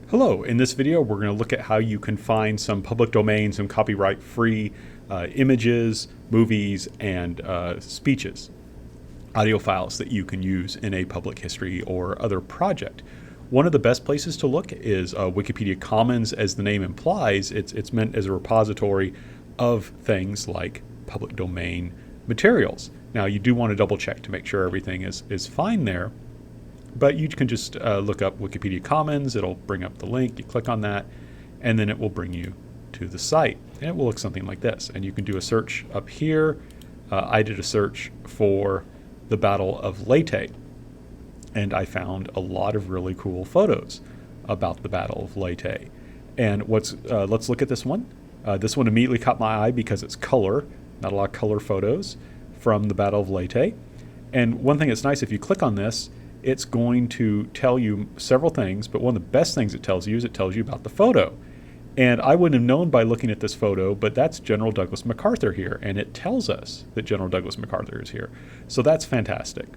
Hello, in this video we're going to look at how you can find some public domain, some copyright-free images, movies, and speeches, audio files that you can use in a public history or other project. One of the best places to look is Wikipedia Commons. As the name implies, it's meant as a repository of things like public domain materials. Now you do want to double check to make sure everything is fine there. But you can just look up Wikipedia Commons. It'll bring up the link. You click on that, and then it will bring you to the site. And it will look something like this. And you can do a search up here. I did a search for the Battle of Leyte, and I found a lot of really cool photos about the Battle of Leyte. And let's look at this one. This one immediately caught my eye because it's color, not a lot of color photos from the Battle of Leyte. And one thing that's nice, if you click on this, it's going to tell you several things, but one of the best things it tells you is it tells you about the photo. And I wouldn't have known by looking at this photo, but that's General Douglas MacArthur here, and it tells us that General Douglas MacArthur is here. So that's fantastic.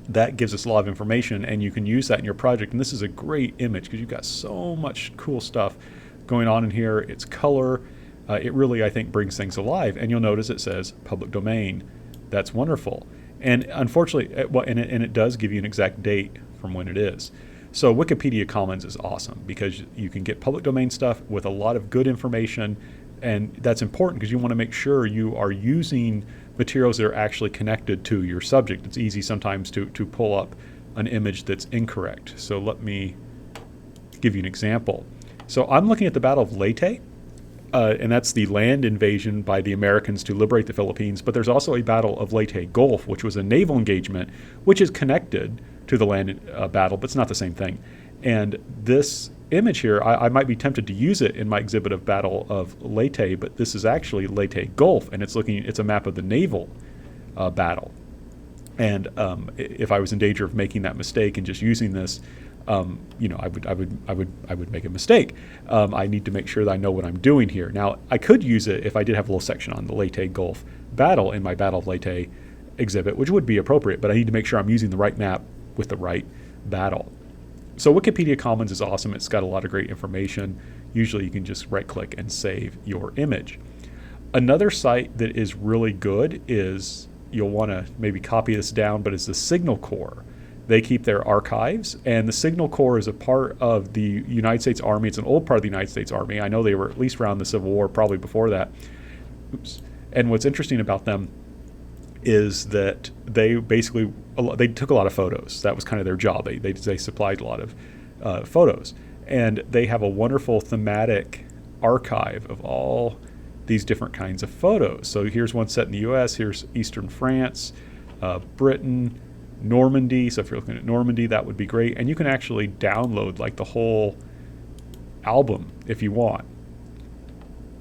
That gives us a lot of information, and you can use that in your project. And this is a great image because you've got so much cool stuff going on in here. It's color. It really, I think, brings things alive. And you'll notice it says public domain. That's wonderful. And unfortunately, it does give you an exact date from when it is. So Wikipedia Commons is awesome because you can get public domain stuff with a lot of good information, and that's important because you want to make sure you are using materials that are actually connected to your subject. It's easy sometimes to pull up an image that's incorrect. So let me give you an example. So I'm looking at the Battle of Leyte. And that's the land invasion by the Americans to liberate the Philippines. But there's also a Battle of Leyte Gulf, which was a naval engagement, which is connected to the land battle, but it's not the same thing. And this image here, I might be tempted to use it in my exhibit of Battle of Leyte, but this is actually Leyte Gulf, and it's a map of the naval battle. And if I was in danger of making that mistake and just using this, I would make a mistake. I need to make sure that I know what I'm doing here. Now, I could use it if I did have a little section on the Leyte Gulf battle in my Battle of Leyte exhibit, which would be appropriate, but I need to make sure I'm using the right map with the right battle. So Wikipedia Commons is awesome. It's got a lot of great information. Usually you can just right-click and save your image. Another site that is really good is, you'll want to maybe copy this down, but it's the Signal Corps. They keep their archives, and the Signal Corps is a part of the United States Army. It's an old part of the United States Army. I know they were at least around the Civil War, probably before that. Oops. And what's interesting about them is that they took a lot of photos. That was kind of their job. They supplied a lot of photos. And they have a wonderful thematic archive of all these different kinds of photos. So here's one set in the U.S., here's Eastern France, Britain, Normandy. So if you're looking at Normandy, that would be great. And you can actually download like the whole album if you want.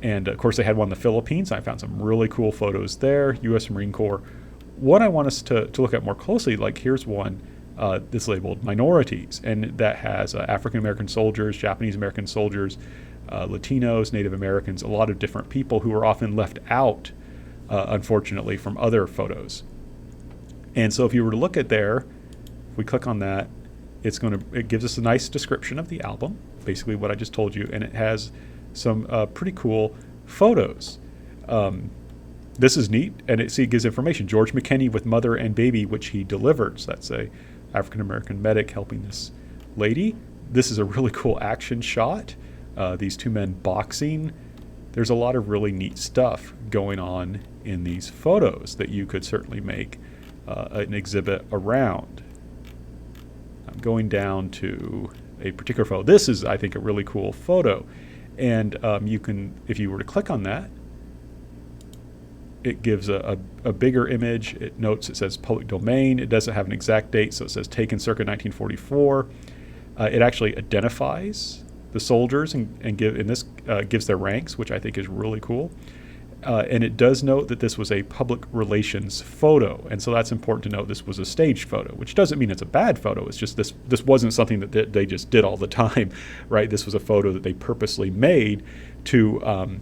And of course they had one in the Philippines. I found some really cool photos there, U.S. Marine Corps. What I want us to look at more closely, like here's one that's labeled minorities, and that has African American soldiers, Japanese American soldiers, Latinos, Native Americans, a lot of different people who are often left out, unfortunately, from other photos. And so if you were to look at there, if we click on that, it gives us a nice description of the album, basically what I just told you, and it has some pretty cool photos. This is neat, and it gives information. George McKinney with mother and baby, which he delivered. So that's a African-American medic helping this lady. This is a really cool action shot. These two men boxing. There's a lot of really neat stuff going on in these photos that you could certainly make an exhibit around. I'm going down to a particular photo. This is, I think, a really cool photo. And you can, if you were to click on that, it gives a bigger image. It notes, it says public domain. It doesn't have an exact date, so it says taken circa 1944. It actually identifies the soldiers and gives their ranks, which I think is really cool. And it does note that this was a public relations photo, and so that's important to note. This was a staged photo, which doesn't mean it's a bad photo. It's just this wasn't something that they just did all the time, right? This was a photo that they purposely made to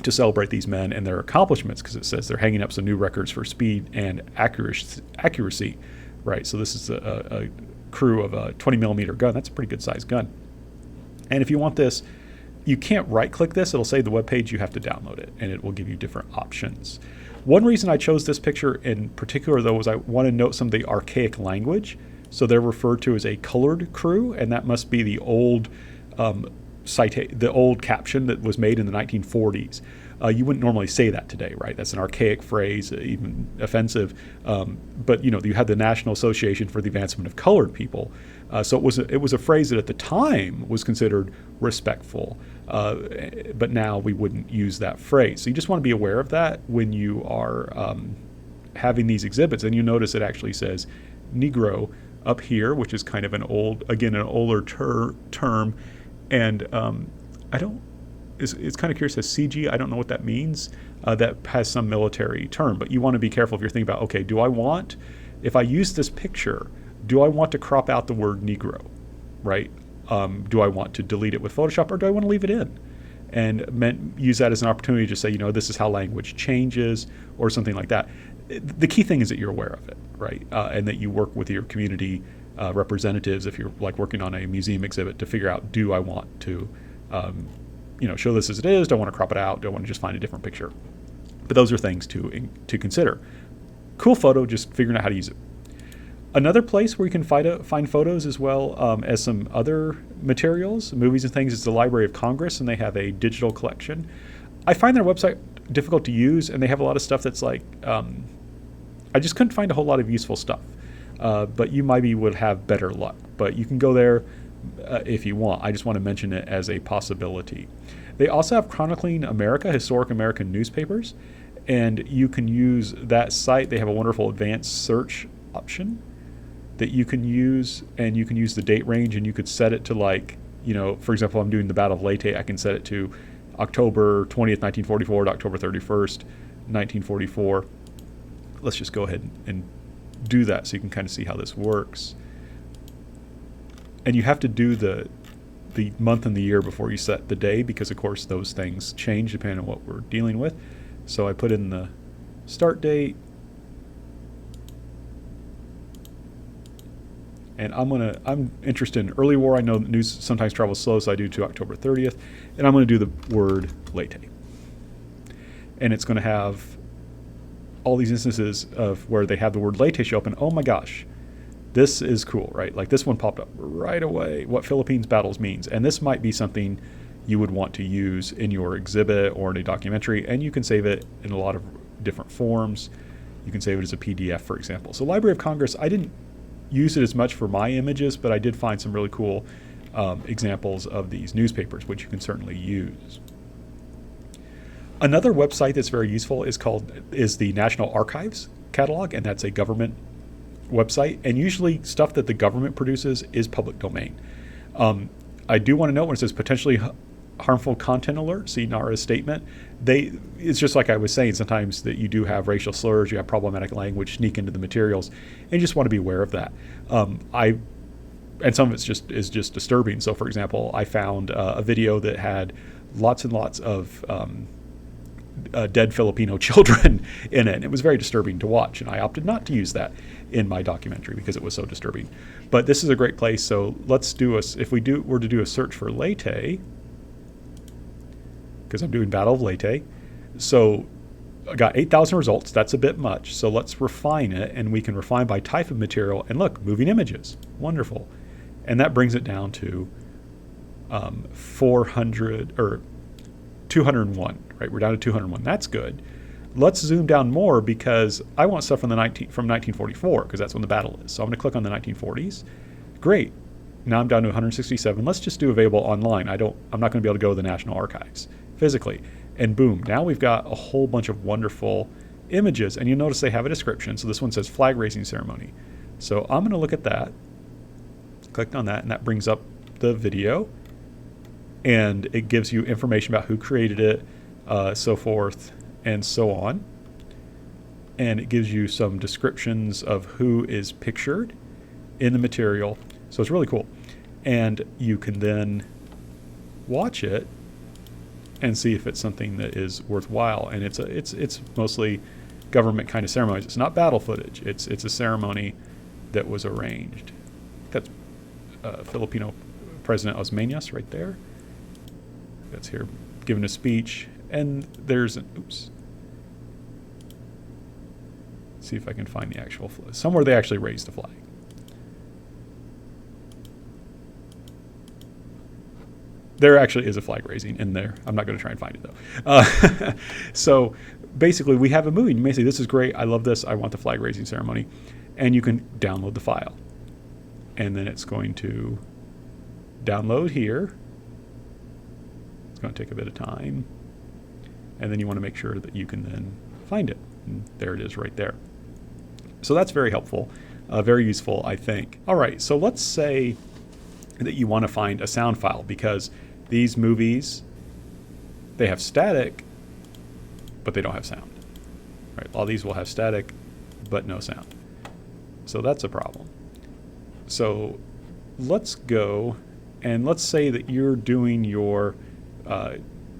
celebrate these men and their accomplishments, because it says they're hanging up some new records for speed and accuracy, right? So this is a crew of a 20 millimeter gun. That's a pretty good sized gun. And if you want this, you can't right-click this. It'll say the web page. You have to download it, and it will give you different options. One reason I chose this picture in particular, though, was I want to note some of the archaic language. So they're referred to as a colored crew, and that must be the old the old caption that was made in the 1940s. You wouldn't normally say that today, right? That's an archaic phrase, even offensive. But you had the National Association for the Advancement of Colored People, so it was a phrase that at the time was considered respectful. But now we wouldn't use that phrase. So you just want to be aware of that when you are having these exhibits. And you notice it actually says Negro up here, which is kind of an older term. And it's kind of curious. It says CG. I don't know what that means. That has some military term. But you want to be careful if you're thinking about, okay, if I use this picture, do I want to crop out the word Negro, right? Do I want to delete it with Photoshop, or do I want to leave it in? And use that as an opportunity to say, this is how language changes, or something like that. The key thing is that you're aware of it, right? And that you work with your community representatives, if you're like working on a museum exhibit, to figure out, do I want to show this as it is? Do I want to crop it out? Do I want to just find a different picture? But those are things to consider. Cool photo, just figuring out how to use it. Another place where you can find photos as well as some other materials, movies and things, is the Library of Congress, and they have a digital collection. I find their website difficult to use, and they have a lot of stuff that's like, I just couldn't find a whole lot of useful stuff. But you maybe would have better luck. But you can go there if you want. I just want to mention it as a possibility. They also have Chronicling America, historic American newspapers, and you can use that site. They have a wonderful advanced search option that you can use, and you can use the date range, and you could set it to for example, I'm doing the Battle of Leyte. I can set it to October 20th, 1944 to October 31st, 1944. Let's just go ahead and do that so you can kind of see how this works. And you have to do the month and the year before you set the day, because of course those things change depending on what we're dealing with. So I put in the start date, and I'm interested in early war. I know that news sometimes travels slow, so I do to October 30th, and I'm going to do the word Leyte. And it's going to have all these instances of where they have the word Leyte show up, and oh my gosh, this is cool, right? Like this one popped up right away, what Philippines battles means. And this might be something you would want to use in your exhibit or in a documentary, and you can save it in a lot of different forms. You can save it as a PDF, for example. So Library of Congress, I didn't use it as much for my images, but I did find some really cool examples of these newspapers, which you can certainly use. Another website that's very useful is the National Archives catalog, and that's a government website. And usually stuff that the government produces is public domain. I do want to note when it says potentially harmful content alert, see NARA's statement. It's just like I was saying, sometimes that you do have racial slurs, you have problematic language sneak into the materials, and you just want to be aware of that. And some of it's just disturbing. So, for example, I found a video that had lots and lots of dead Filipino children in it. And it was very disturbing to watch, and I opted not to use that in my documentary because it was so disturbing. But this is a great place. So let's if we were to do a search for Leyte, because I'm doing Battle of Leyte. So I got 8,000 results. That's a bit much. So let's refine it, and we can refine by type of material. And look, moving images. Wonderful. And that brings it down to 400 or 201, right? We're down to 201. That's good. Let's zoom down more because I want stuff from 1944 because that's when the battle is. So I'm going to click on the 1940s. Great. Now I'm down to 167. Let's just do available online. I'm not going to be able to go to the National Archives physically. And boom, now we've got a whole bunch of wonderful images. And you'll notice they have a description. So this one says flag raising ceremony. So I'm going to look at that. Clicked on that, and that brings up the video. And it gives you information about who created it, so forth and so on. And it gives you some descriptions of who is pictured in the material. So it's really cool. And you can then watch it and see if it's something that is worthwhile. And it's mostly government kind of ceremonies. It's not battle footage. It's a ceremony that was arranged. That's Filipino President Osmanias right there. That's here giving a speech. And there's an, oops. Let's see if I can find the actual flag. Somewhere they actually raised the flag. There actually is a flag raising in there. I'm not going to try and find it though. So basically we have a movie. You may say, this is great. I love this. I want the flag raising ceremony. And you can download the file. And then it's going to download here. It's going to take a bit of time. And then you want to make sure that you can then find it. And there it is right there. So that's very helpful, very useful, I think. All right, so let's say that you want to find a sound file because these movies, they have static, but they don't have sound. Right? All these will have static, but no sound. So that's a problem. So let's go and let's say that you're doing your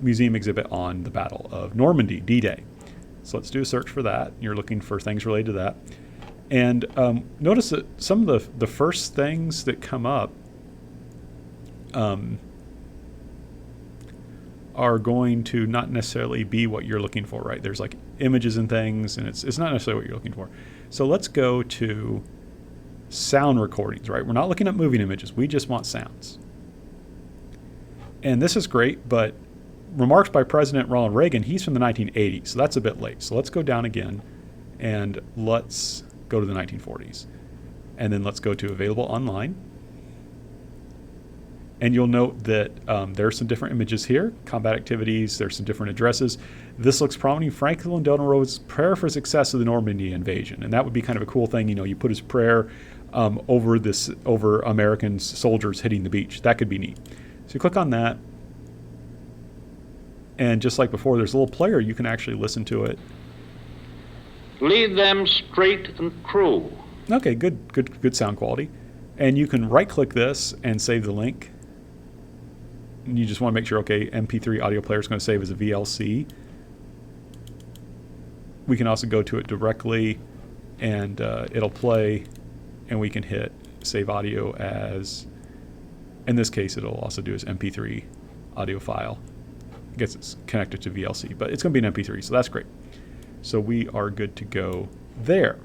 museum exhibit on the Battle of Normandy, D-Day. So let's do a search for that. You're looking for things related to that. And notice that some of the first things that come up are going to not necessarily be what you're looking for, right? There's like images and things, and it's not necessarily what you're looking for. So let's go to sound recordings, right? We're not looking at moving images. We just want sounds. And this is great, but remarks by President Ronald Reagan, he's from the 1980s, so that's a bit late. So let's go down again, and let's go to the 1940s. And then let's go to available online. And you'll note that there are some different images here, combat activities, there's some different addresses. This looks prominent. Franklin Delano Roosevelt's prayer for success of the Normandy invasion. And that would be kind of a cool thing. You know, you put his prayer over American soldiers hitting the beach. That could be neat. So you click on that. And just like before, there's a little player. You can actually listen to it. Lead them straight and true. Okay, good sound quality. And you can right-click this and save the link. And you just want to make sure, okay, MP3 audio player is going to save as a VLC. We can also go to it directly, and it'll play, and we can hit save audio as, in this case, it'll also do as MP3 audio file. I guess it's connected to VLC, but it's going to be an MP3, so that's great. So we are good to go there.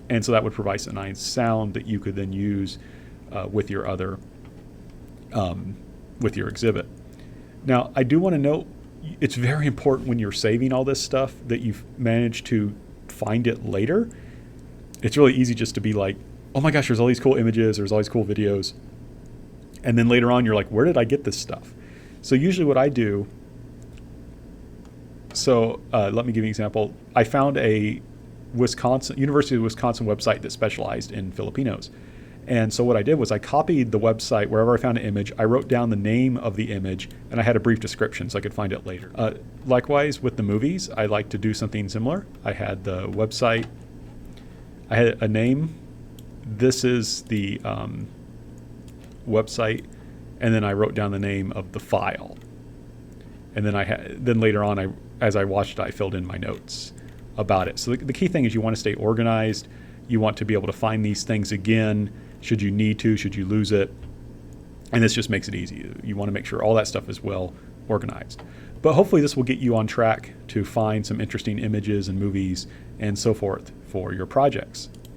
And so that would provide a nice sound that you could then use with your other, with your exhibit. Now, I do want to note, it's very important when you're saving all this stuff that you've managed to find it later. It's really easy just to be like, oh my gosh, there's all these cool images, there's all these cool videos. And then later on, you're like, where did I get this stuff? So usually what I do, let me give you an example. I found a University of Wisconsin website that specialized in Filipinos. And so what I did was I copied the website wherever I found an image. I wrote down the name of the image, and I had a brief description so I could find it later. Likewise, with the movies, I like to do something similar. I had the website. I had a name. This is the website, and then I wrote down the name of the file. And then later on, as I watched it, I filled in my notes about it. So the key thing is you want to stay organized. You want to be able to find these things again should you need to, should you lose it. And this just makes it easy. You want to make sure all that stuff is well organized. But hopefully this will get you on track to find some interesting images and movies and so forth for your projects.